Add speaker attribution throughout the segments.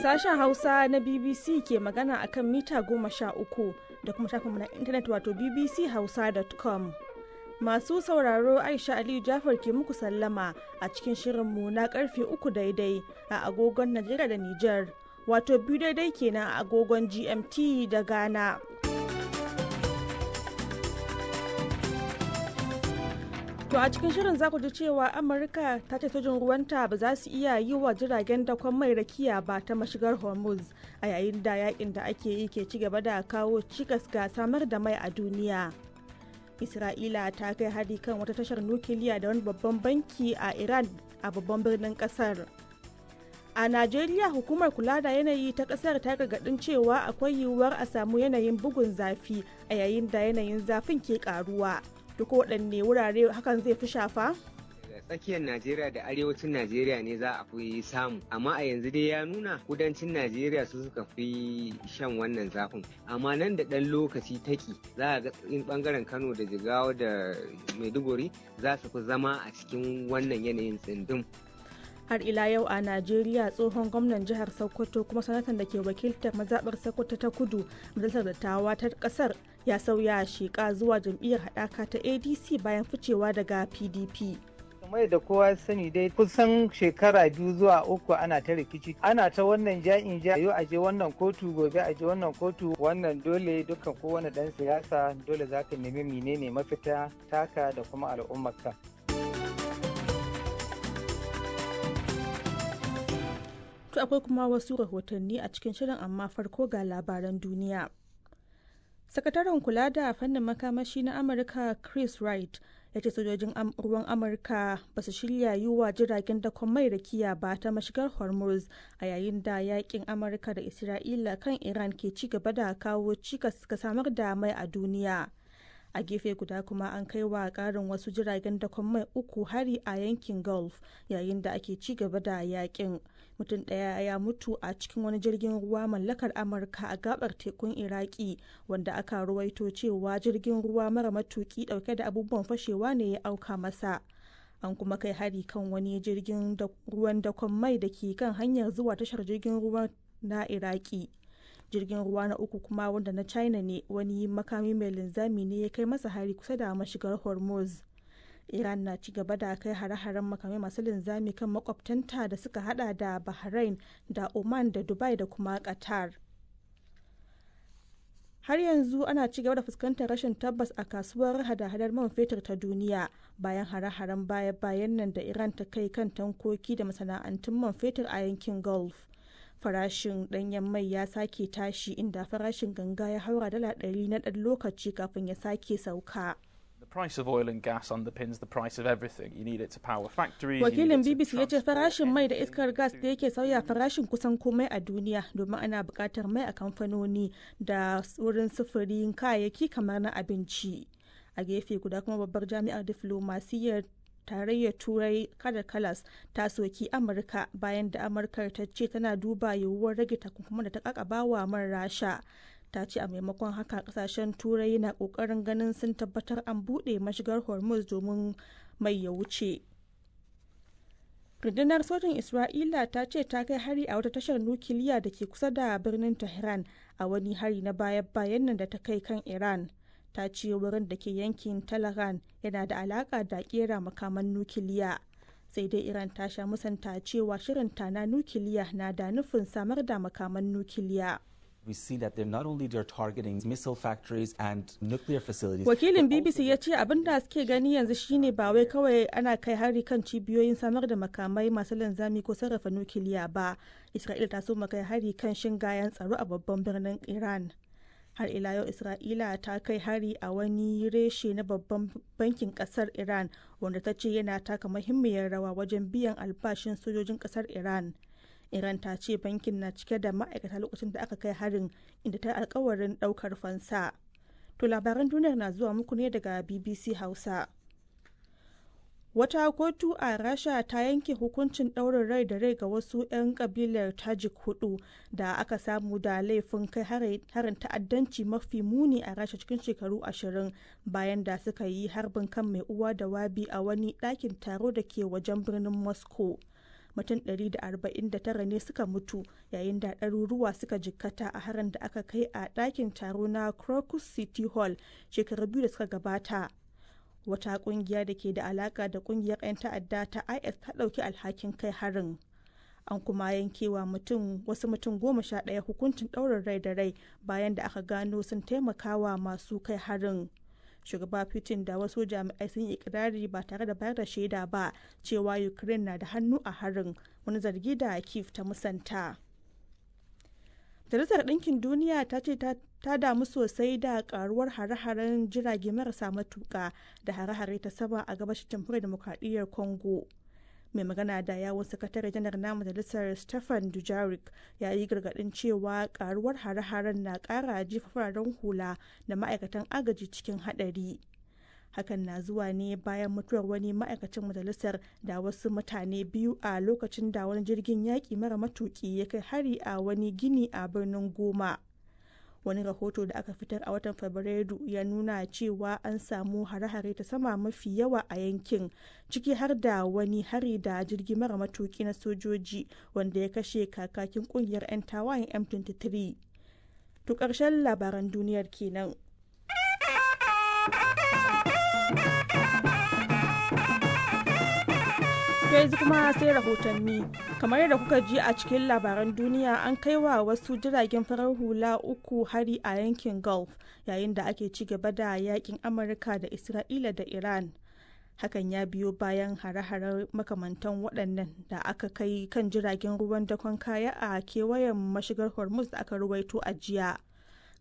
Speaker 1: Sashen Hausa na BBC ke magana akan mita 13 da kuma shafinmu na intanet wato bbchausa.com. Masu sauraro Aisha Aliyu Jafar ke muku sallama a cikin shirinmu na karfe 3 daidai a agogon Najeriya da Nijar, wato 2 daidai kenan a agogon GMT da Ghana. To a cikin shirin za ku ji cewa Amurka ta ce sojin ruwanta ba za su iya yi wa jiragen dakon mai rakiya ba ta mashigar Hormuz a yayin da yakin da ake yi ke ci gaba da kawo cikas ga samar da mai a duniya. Isra'ila ta kai hari kan wata tashar nukiliya da wani babban banki a Iran a babban birnin kasar. A Najeriya, hukumar kula da yanayi ta kasar ta gargadin cewa akwai yiwuwar a samu yanayin bugun zafi a yayin da yanayin zafin ke karuwa. Duk waɗanne wurare hakan zai fi shafa?
Speaker 2: Tsakiyar Najeriya da arewacin Najeriya ne za a fi samu, amma a yanzu dai ya nuna kudancin Najeriya su suka fi shan wannan zafin, amma nan da ɗan lokaci taki za a ga in ɓangaren Kano da Jigawa da Maiduguri za su fi zama a cikin wannan yanayin tsindin.
Speaker 1: Har ila yau a Najeriya, tsohon gwamnan jihar Sokoto kuma sanatan da ke wakiltar mazaɓar Sokoto ta Kudu majalisar dattawa ta ƙasar ya sauya sheƙa zuwa jam'iyyar haɗaka ta ADC bayan ficewa daga PDP.
Speaker 3: Kamar da kowa sani dai kusan shekara 2 zuwa 3 ana ta rikici, ana ta wannan ja'in ja, yau aje wannan kotu, gobe aje wannan kotu. Wannan dole dukkan kowane ɗan siyasa dole zaka nemi menene mafita taka da kuma al'ummarka.
Speaker 1: To akwai kuma wasu rahotanni a cikin shirin, amma farko ga labaran duniya. Sakataren kula da fannin makamashi na Amurka Chris Wright ya ce sojojin ruwan Amurka ba su shirya yi wa jiragen dakon mai rakiya ba ta mashigar Hormuz a yayin da yakin Amurka da Isra'ila kan Iran ke ci gaba da kawo cikas ga samar da mai a duniya. A gefe guda kuma an kai wa karin wasu jiragen dakon mai 3 hari a yankin Gulf yayin da ake ci gaba da yakin. Mutum ɗaya ya mutu a cikin wani jirgin ruwa mallakar Amurka a gabar tekun Iraki, wanda aka ruwaito cewa jirgin ruwa mara matuki dauke da abubuwan fashewa ne ya auka masa. An kuma kai hari kan wani jirgin ruwan dakon mai da ke kan hanyar zuwa tashar jirgin ruwa na Iraki. Jirgin ruwa na 3 kuma, wanda na China ne, wani makami mai linzami ne ya kai masa hari kusa da mashigar Hormuz. Iran na ci gaba da kai hare-haren makamai masu linzami kan makwabtanta da suka hada da Bahrain da Oman da Dubai da kuma Qatar. Har yanzu ana ci gaba da fuskantar rashin tabbas a kasuwar hada-hadar man fetur ta duniya bayan hare-haren baya-bayan nan da Iran ta kai kan tankoki da masana'antun man fetur a yankin Gulf. Farashin ɗanyen mai ya sake tashi, inda farashin ganga ya haura $100 na ɗan lokaci kafin ya sake sauka. Wakilin BBC ya ce farashin mai da iskar gas da yake sauya farashin kusan komai a duniya, domin ana buƙatar mai a kamfanoni da wurin sufurin kayayyaki kamar na abinci. A gefe guda kuma babbar jami'ar diflomasiyyar tarayyar turai Kaja Kallas ta soki Amurka bayan da Amurkar ta ce tana duba yiwuwar rage takunkuman da ta kakabawa man Rasha. Ta ce a maimakon haka kasashen turai na kokarin ganin sun tabbatar an buɗe mashigar Hormuz domin mai ya wuce. Rundunar sojin Isra'ila ta ce ta kai hari a wata tashar nukiliya da ke kusa da birnin Tehran a wani hari na baya-bayan nan da ta kai kan Iran. Ta ce wurin da ke yankin Talagan yana da alaka da kera makaman nukiliya. Sai dai Iran ta sha musanta cewa shirinta na nukiliya na da nufin samar da makaman nukiliya.
Speaker 4: We see that they're not only targeting missile factories and nuclear facilities.
Speaker 1: Wakilin BBC ya ce abin da suke gani yanzu shine ba wai kawai ana kai hari kan cibiyoyin samar da makamai masu linzami ko sarrafa nukiliya ba. Isra'ila ta so kai hari kan shingayen tsaro a babban birnin Iran. Har ila yau Isra'ila ta kai hari a wani reshe na babban bankin kasar Iran, wanda ta ce yana taka muhimmiyar rawa wajen biyan albashin sojojin kasar Iran. Iran ta ce bankin na cike da ma'aikata lokacin da aka kai harin, inda ta alkawarin daukar fansa. To labaran duniyar na zuwa muku ne daga BBC Hausa. Wata kotu a Rasha ta yanke hukuncin ɗaurin rai da rai ga wasu 'yan kabilar Tajik 4 da aka samu da laifin kai harin ta'addanci mafi muni a Rasha cikin shekaru 20 bayan da suka yi harbin kan mai uwa da wabi a wani ɗakin taro da ke wajen birnin Moscow. mutum 149 ne suka mutu yayin da ɗaruruwa suka jikkata a harin da aka kai a ɗakin taro na Crocus City Hall shekaru 2 da suka gabata. Wata ƙungiya da ke da alaƙa da ƙungiyar 'yan ta'adda ta IS ta ɗauki alhakin kai harin. An kuma yankewa wasu mutum 11 hukuncin ɗaurin rai da rai bayan da aka gano sun taimakawa masu kai harin. Shugaba Putin da wasu jami'ai sun yi ikirari ba tare da bayar da shaida ba cewa Ukraine na da hannu a harin, wani zargi da Kyiv ta musanta. Majalisar Ɗinkin Duniya ta ce ta damu sosai da karuwar hare-haren jirage marasa matuƙa da hare-hare ta sama a gabashin jamhuriyar demokradiyyar Congo. Mai magana da yawun sakatare janar na majalisar Stefan Dujarric ya yi gargaɗin cewa karuwar hare-haren na ƙara jefa fararen hula da ma'aikatan agaji cikin haɗari. Hakan na zuwa ne bayan mutuwar wani ma'aikacin majalisar da wasu mutane biyu a lokacin da wani jirgin yaƙi mara matuƙi ya kai hari a wani gini a birnin Goma. Wani rahoto da aka fitar a watan Fabrairu ya nuna cewa an samu hare-hare ta sama mafi yawa a yankin, ciki har da wani hari da jirgi mara matuki na sojoji wanda ya kashe kakakin kungiyar 'yan tawayen M23. To ƙarshen labaran duniyar kenan. To yanzu kuma sai rahotanni. Kamar yadda kuka ji a cikin labaran duniya, an kai wa wasu jiragen farar hula 3 hari a yankin Gulf yayin da ake ci gaba da yakin Amurka da Isra'ila da Iran. Hakan ya biyo bayan hare-hare makamantan waɗannan da aka kai kan jiragen ruwan dakon kaya a kewayen mashigar Hormuz da aka ruwaito a jiya.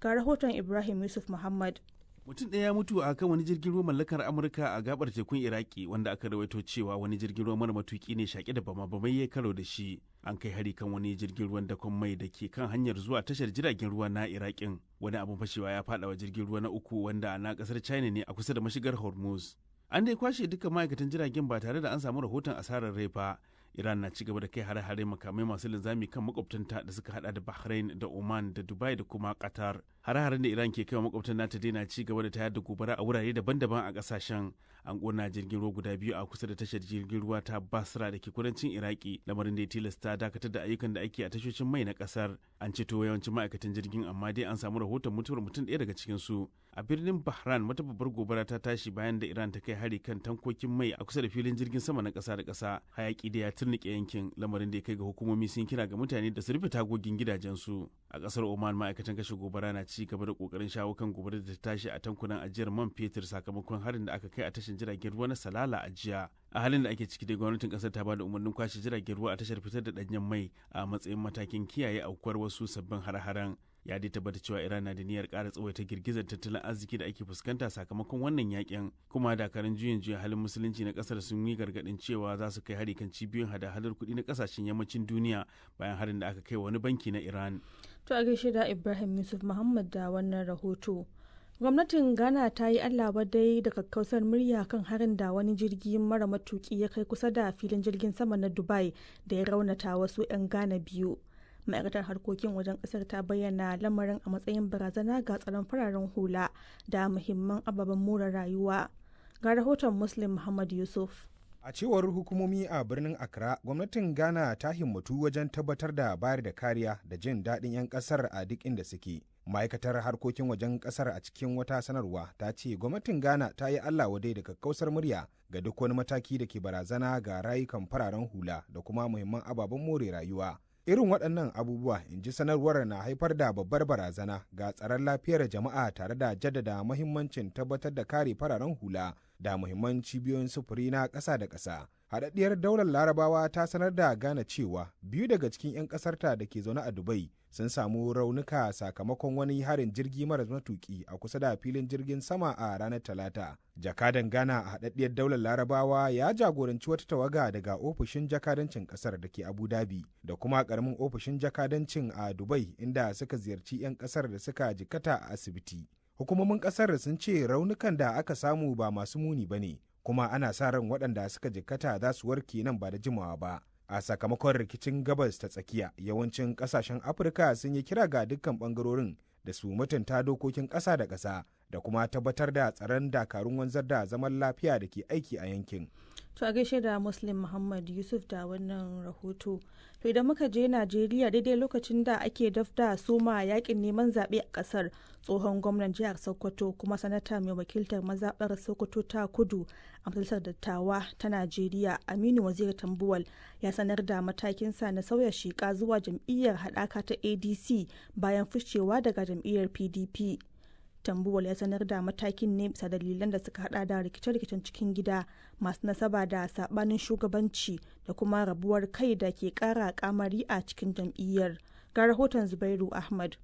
Speaker 1: Ga rahoton Ibrahim Yusuf Muhammad.
Speaker 5: Mutum ɗaya ya mutu a kan wani jirgin ruwa mallakar Amurka a gabar tekun Iraki, wanda aka rawaito cewa wani jirgin ruwa mara matuki ne shaƙe da bama-bamai ya karo da shi. An kai hari kan wani jirgin ruwan dakon mai da ke kan hanyar zuwa tashar jiragen ruwa na Iraƙin. Wani abin fashewa ya faɗa wa jirgin ruwa na uku wanda na ƙasar China ne a kusa da mashigar Hormuz. An dai kwashe dukkan ma'aikatan jiragen ba tare da an samu rahoton asarar rai ba. Iran na ci gaba da kai hare-hare makamai masu linzami kan makwabtanta da suka hada da Bahrain da Oman da Dubai da kuma Qatar. Hare-haren da Iran ke kai wa makwabtan nata dai na ci gaba da tayar da gobara a wurare daban-daban a kasashen. An kona jirgin ruwa guda biyu a kusa da tashar jirgin ruwa ta Basra da ke kudancin Iraki, lamarin da ya tilasta dakatar da ayyukan da ake a tashoshin mai na kasar. An ceto yawancin ma'aikatan jirgin, amma dai an samu rahoton mutuwar mutum ɗaya daga cikin su. A birnin Bahran wata babbar gobara ta tashi bayan da Iran ta kai hari kan tankokin mai a kusa da filin jirgin sama na ƙasa da ƙasa. Hayaki da ya turnike yankin, lamarin da ya kai ga hukumomi sun kira ga mutane da su rufe tagogin gidajensu. A ƙasar Oman, ma'aikatan kashe gobara na ci gaba da ƙoƙarin shawo kan gobarar da ta tashi a tankunan ajiyar man fetur sakamakon harin da aka kai a tashar jiragen ruwa na Salala a jiya. A halin da ake ciki dai, gwamnatin ƙasar ta bada umarnin kwashe jiragen ruwa a tashar fitar da ɗanyen mai a matsayin matakin kiyaye aukuwar wasu sabbin hare-haren. Ya dai tabbata cewa Iran na da niyyar ƙara tsawaita girgizar tattalin arziki da ake fuskanta sakamakon wannan yakin, kuma dakarun juyin halin musulunci na ƙasar sun yi gargaɗin cewa za su kai hari kan cibiyoyin hada-hadar kuɗi na ƙasashen yammacin duniya bayan harin da aka kai wani banki na Iran.
Speaker 1: To a gaishe da Ibrahim Yusuf Muhammad da wannan rahoto. Gwamnatin Ghana ta yi Allah wadai da kakkausar murya kan harin da wani jirgi mara matuki ya kai kusa da filin jirgin sama na Dubai da ya raunata wasu 'yan Ghana biyu. Ma'aikatar harkokin wajen kasar ta bayyana lamarin a matsayin barazana ga tsaron fararen hula da muhimman ababen more rayuwa. Ga rahoton Muslim Muhammad Yusuf.
Speaker 6: A cewar hukumomi a birnin Accra, gwamnatin Ghana ta himmatu wajen tabbatar da bayar da kariya da jin daɗin 'yan ƙasar a duk inda suke. Ma'aikatar harkokin wajen ƙasar a cikin wata sanarwa ta ce gwamnatin Ghana ta yi Allah wadai da kakkausar murya ga duk wani mataki da ke barazana ga rayukan fararen hula da kuma muhimman ababen more rayuwa. Irin waɗannan abubuwa, in ji sanarwar, na haifar da babbar barazana ga tsaron lafiyar jama'a tare da jaddada mahimmancin tabbatar da kare fararen hula da muhimman cibiyoyin sufuri na ƙasa da ƙasa. Haɗaɗɗiyar daular Larabawa ta sanar da Ghana cewa 2 daga cikin 'yan ƙasarta da ke zaune a Dubai sun samu raunuka sakamakon wani harin jirgi maras matuki a kusa da filin jirgin sama a ranar Talata. Jakadan Ghana a haɗaɗɗiyar daular Larabawa ya jagoranci wata tawaga daga ofishin jakadancin ƙasar da ke Abu Dhabi da kuma ƙaramin ofishin jakadancin a Dubai, inda suka ziyarci 'yan ƙasar da suka jikkata a asibiti. Hukumomin ƙasar sun ce raunukan da aka samu ba masu muni ba ne, kuma ana sa ran waɗanda suka jikkata za su warke nan ba da jimawa ba. A sakamakon rikicin gabas ta tsakiya, yawancin ƙasashen Afirka sun yi kira ga dukkan ɓangarorin da su mutunta dokokin ƙasa da ƙasa da kuma tabbatar da tsaron dakarun wanzar da zaman lafiya da ke aiki a yankin.
Speaker 1: To a gaishe da Muslim Muhammad Yusuf da wannan rahoto. To idan muka je Najeriya daidai lokacin da ake dafda soma yakin neman zaɓe a ƙasar, tsohon gwamnan jihar Sokoto kuma sanata mai wakiltar mazaɓar Sokoto ta Kudu a majalisar dattawa ta Najeriya Aminu Waziri Tambuwal ya sanar da matakinsa na sauya sheƙa zuwa jam'iyyar haɗaka ta ADC bayan ficewa daga jam'iyyar PDP. Tambuwal ya sanar da matakin ne bisa dalilan da suka hada da rikice-rikicen cikin gida masu nasaba da sabanin shugabanci da kuma rabuwar kai da ke kara kamari a cikin jam'iyyar. Ga rahoton Zubairu Ahmad.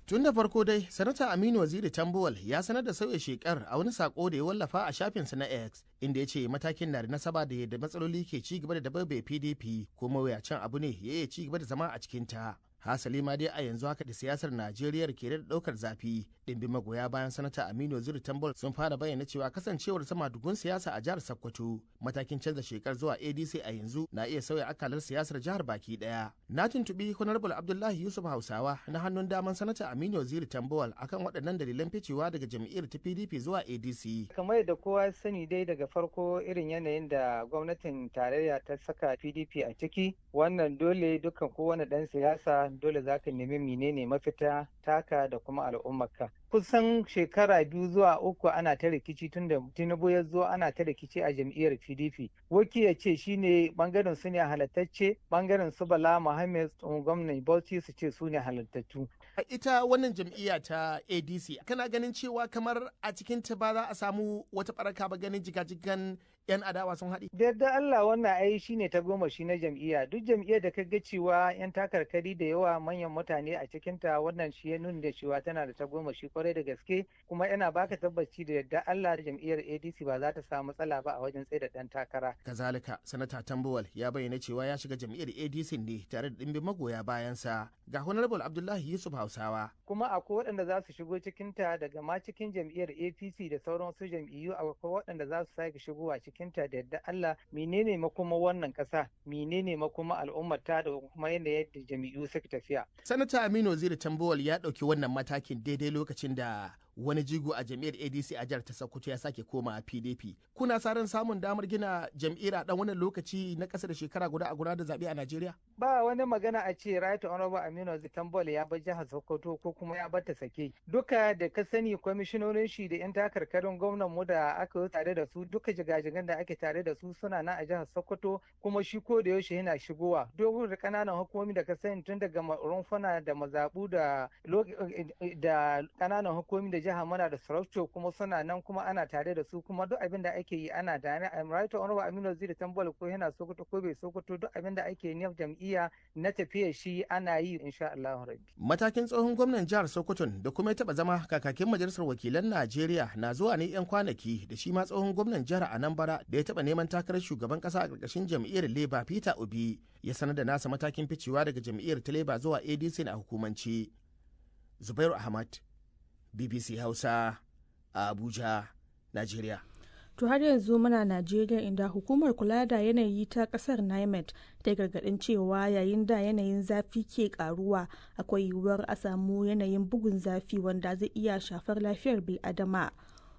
Speaker 7: Tun da farko dai, Sanata Aminu Waziri Tambuwal ya sanar da sauya shekar a wani sako da ya wallafa a shafinsa na X, inda ya ce matakin na da nasaba da yadda matsaloli ke ci gaba da dabarbe PDP, kuma mawuyacin abu ne ya iya ci gaba da zama a cikinta. Hasali ma dai a yanzu haka da siyasar Najeriya ke da daukar zafi, dimbin magoya bayan sanata Aminu Waziri Tambuwal sun fara bayyana cewa kasancewar sama dugun siyasa a jihar Sokoto, matakin canza shekar zuwa ADC a yanzu na iya sauya akalar siyasar jihar baki daya. Na tuntubi Honorable Abdullahi Yusuf Hausawa na hannun daman sanata Aminu Waziri Tambuwal akan waɗannan dalilan ficewa daga jam'iyyar ta PDP zuwa ADC.
Speaker 3: Kamar yadda kowa sani dai daga farko irin yanayin da gwamnatin tarayya ta saka PDP a ciki, wannan dole dukkan kowane ɗan siyasa dole za ka nemi menene mafita taka da kuma al'ummarka. Kusan shekara 2 zuwa 3 ana ta rikici tun da Tinubu ya zo ana ta rikici a jam'iyyar PDP. Waki ya ce shine bangaren su ne halattacce, bangaren su Bala Muhammad gwamnan Bauchi su ce su ne halattattu.
Speaker 7: Ita wannan jam'iyya ta ADC kana ganin cewa kamar a cikin ta ba za a samu wata baraka ba ganin jigajigan 'yan adawa sun haɗi?
Speaker 3: Da yadda Allah wannan ai shine ta goma shi na jam'iyya. Duk jam'iyyar da ka ga cewa 'yan takarkari da yawa manyan mutane a cikinta wannan shi ya nuna da cewa tana da ta goma shi kwarai da gaske, kuma yana baka tabbaci da yadda Allah da jam'iyyar ADC ba za ta samu matsala ba a wajen tsaye da ɗan takara.
Speaker 7: Kazalika, Sanata Tambuwal ya bayyana cewa ya shiga jam'iyyar ADC ne tare da ɗimbin magoya bayansa. Ga Honorable Abdullahi Yusuf Hausawa.
Speaker 3: Kuma akwai waɗanda za su shigo cikinta daga ma cikin jam'iyyar APC da sauran su jam'iyyu, akwai waɗanda za su sake shigowa cikinta da yadda Allah. Menene makoma wannan ƙasa, menene makoma al'ummar ta da kuma yadda jam'iyyu suka tafiya.
Speaker 7: Sanata Aminu Waziri Tambuwal ya ɗauki wannan matakin daidai lokacin da wani jigo a jam'iyyar ADC a jihar ta Sokoto ya sake koma a PDP. Kuna sa ran samun damar gina jam'iyyar a dan wannan lokaci na ƙasa da shekara guda a gudanar da zaɓe a Najeriya?
Speaker 3: Ba wani magana a ce Right Honorable Aminu Waziri Tambuwal ya bar jihar Sokoto ko kuma ya bar ta sake. Duka da ka sani kwamishinonin shi da 'yan takarkarin gwamnan mu da aka yi tare da su, duka jigajigan da ake tare da su suna nan a jihar Sokoto, kuma shi ko da yaushe yana shigowa. Dogon da ƙananan hukumomi da ka sani tun daga rumfuna da mazaɓu da ƙananan hukumomi da jiha muna da sarauco kuma suna nan kuma ana tare da su, kuma duk abin da ake yi ana tare. Right Honorable Aminu Waziri Tambuwal ko yana Sokoto ko bai Sokoto, duk abin da ake yi na jam'iyya na tafiya shi ana yi insha Allah rabbi.
Speaker 7: Matakin tsohon gwamnan jihar Sokoto da kuma ya taba zama kakakin majalisar wakilan Najeriya na zuwa ne 'yan kwanaki da shi ma tsohon gwamnan jihar Anambra da ya taba neman takarar shugaban kasa a ƙarƙashin jam'iyyar Labour Peter Obi ya sanar da nasa matakin ficewa daga jam'iyyar ta Labour zuwa ADC a hukumance. Zubairu Ahmad, BBC Hausa a Abuja, Najeriya.
Speaker 1: To har yanzu muna Najeriya, inda hukumar kula da yanayi ta kasar NIMET ta gargadin cewa yayin da yanayin zafi ke karuwa akwai yiwuwar a samu yanayin bugun zafi wanda zai iya shafar lafiyar bil'adama.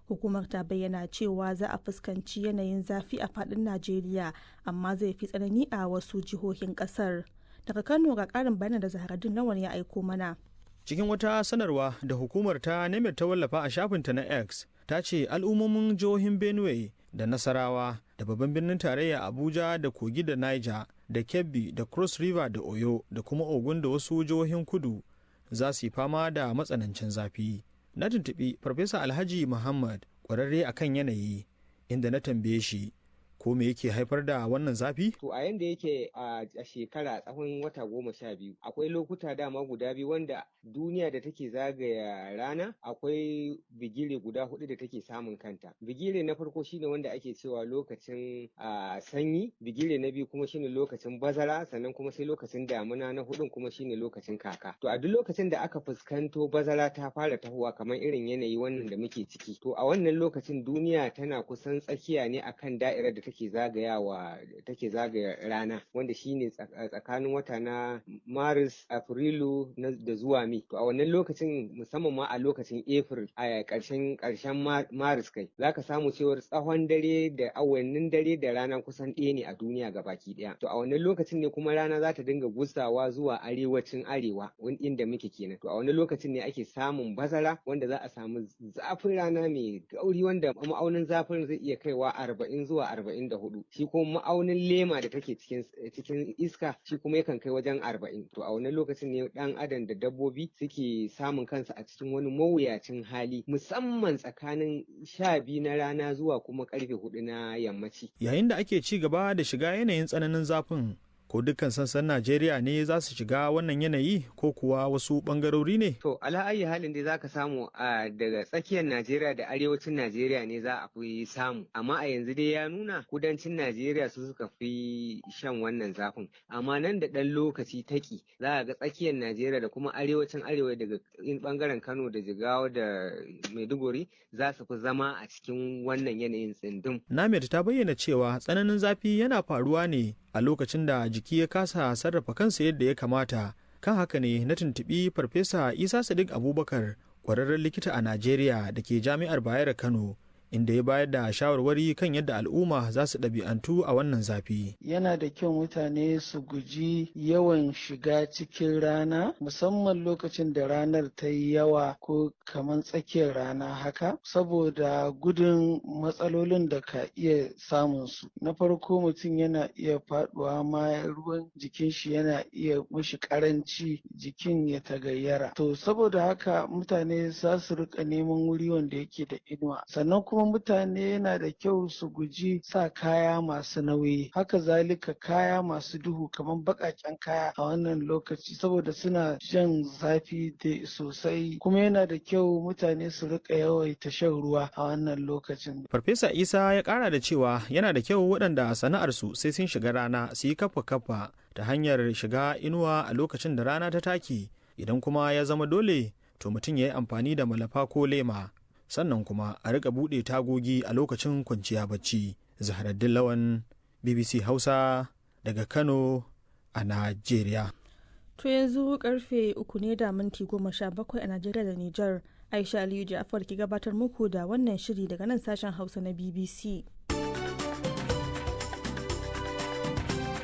Speaker 1: Hukumar ta bayyana cewa za a fuskanci yanayin zafi a faɗin Najeriya, amma zai fi tsanani a wasu jihohin kasar. Daga Kano ga ƙarin bayanan da Zaharaddin Lawan ya aiko mana.
Speaker 8: Cikin wata sanarwa da hukumar ta NIMET ta wallafa a shafinta na X, ta ce al'ummomin jihohin Benue da Nasarawa da babban birnin tarayya Abuja da Kogi da Niger da Kebbi da Cross River da Oyo da kuma Ogun da wasu jihohin kudu za su yi fama da matsanancin zafi. Na tuntuɓi Farfesa Alhaji Muhammad, ƙwararre akan yanayi, inda na tambaye shi ko me yake haifar da wannan zafi?
Speaker 2: To a yanda yake a shekara tsawon wata 12 akwai lokuta dama guda biyu wanda duniya da take zagaya rana akwai bigire guda 4 da take samun kanta. Bigire na farko shine wanda ake cewa lokacin sanyi, bigire na biyu kuma shine lokacin bazara, sannan kuma sai lokacin damuna na hudun kuma shine lokacin kaka. To a duk lokacin da aka fuskanto bazara ta fara tahowa kamar irin yanayi wannan da muke ciki, to a wannan lokacin duniya tana kusan tsakiya ne akan da'irar da take take zagaya rana, wanda shine tsakanin wata na Maris, Afrilu da zuwa Mai. To a wannan lokacin, musamman ma a lokacin April, a ƙarshen Maris kai, zaka samu cewar tsawon dare da awannin dare da rana kusan ɗaya ne a duniya gabaki ɗaya. To a wannan lokacin ne kuma rana za ta dinga gusawa zuwa arewacin arewa, inda muke kenan. To a wannan lokacin ne ake samun bazara, wanda za a samu zafin rana mai gauri, wanda ma'aunin zafin zai iya kaiwa 40 zuwa 44. Shi kuma ma'aunin lema da take cikin iska, shi kuma yakan kai wajen 40. To a wannan lokacin ne dan adam da dabbobi suke samun kansu a cikin wani mawuyacin hali, musamman tsakanin 12 na rana zuwa kuma karfe 4 na yammaci.
Speaker 8: Yayin da ake ci gaba da shiga yanayin tsananin zafin, ko dukkan sassan Najeriya ne za su shiga wannan yanayi ko kuwa wasu bangarori ne?
Speaker 2: To ala'ayi halin dai zaka samu daga tsakiyar Najeriya da arewacin Najeriya ne za a fi samu, amma a yanzu dai ya nuna kudancin Najeriya su suka fi shan wannan zafin, amma nan da ɗan lokaci taki za a ga tsakiyar Najeriya da kuma arewacin arewa daga bangaren Kano da Jigawa da Maiduguri za su fi zama a cikin wannan yanayin tsindin.
Speaker 8: Namir ta bayyana cewa tsananin zafi yana faruwa ne a lokacin da jiki ya kasa sarrafa kansa yadda ya kamata. Kan haka ne na tuntuɓi Farfesa Isa Sadiq Abubakar, ƙwararren likita a Najeriya da ke Jami'ar Bayero Kano, inda ya bayar da shawarwari kan yadda al'umma za su ɗabi'antu a wannan zafi.
Speaker 9: Yana da kyau mutane su guji yawan shiga cikin rana, musamman lokacin da ranar ta yi yawa ko kamar tsakiyar rana haka, saboda gudun matsalolin da ka iya samun su. Na farko, mutum yana iya faɗuwa ma ruwan jikin shi yana iya mushi karanci, jikin ya tagayyara. To saboda haka mutane za su rika neman wuri wanda yake da inuwa. Sannan kuma mutane yana da kyau su guji sa kaya masu nauyi, haka zalika kaya masu duhu kamar baƙaƙen kaya a wannan lokaci, saboda suna jan zafi da sosai. Kuma yana da kyau mutane su rika yawaita shan ruwa a wannan lokacin.
Speaker 8: Farfesa Isa ya ƙara da cewa yana da kyau waɗanda sana'arsu sai sun shiga rana su yi kafa ta hanyar shiga inuwa a lokacin da rana ta take. Idan kuma ya zama dole, to mutum ya yi amfani da malafa ko lema. Sannan kuma a riƙa buɗe tagogi a lokacin kwanciya bacci. Zaharaddin Lawan, BBC Hausa daga Kano a Najeriya.
Speaker 1: To yanzu karfe 3 ne da minti 17 a Najeriya da Nijar. Aisha Aliyu Ja'far ki gabatar muku da wannan shiri daga nan sashen Hausa na BBC.